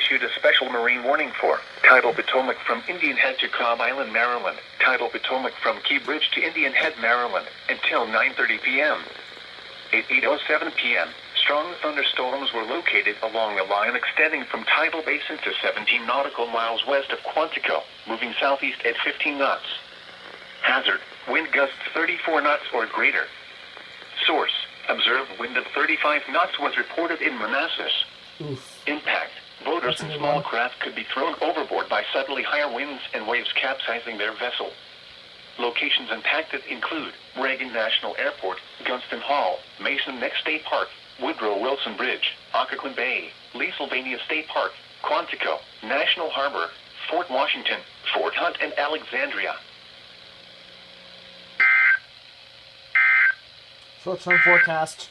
issued a special marine warning for Tidal Potomac from Indian Head to Cobb Island, Maryland. Tidal Potomac from Key Bridge to Indian Head, Maryland, until 9:30 p.m. At 8:07 p.m., strong thunderstorms were located along the line extending from Tidal Basin to 17 nautical miles west of Quantico, moving southeast at 15 knots. Hazard, wind gusts 34 knots or greater. Source, observed wind of 35 knots was reported in Manassas. Oof. Impact, boaters and small craft could be thrown overboard by suddenly higher winds and waves capsizing their vessel. Locations impacted include Reagan National Airport, Gunston Hall, Mason Neck State Park, Woodrow Wilson Bridge, Occoquan Bay, Lee Sylvania State Park, Quantico, National Harbor, Fort Washington, Fort Hunt, and Alexandria. Short-term forecast.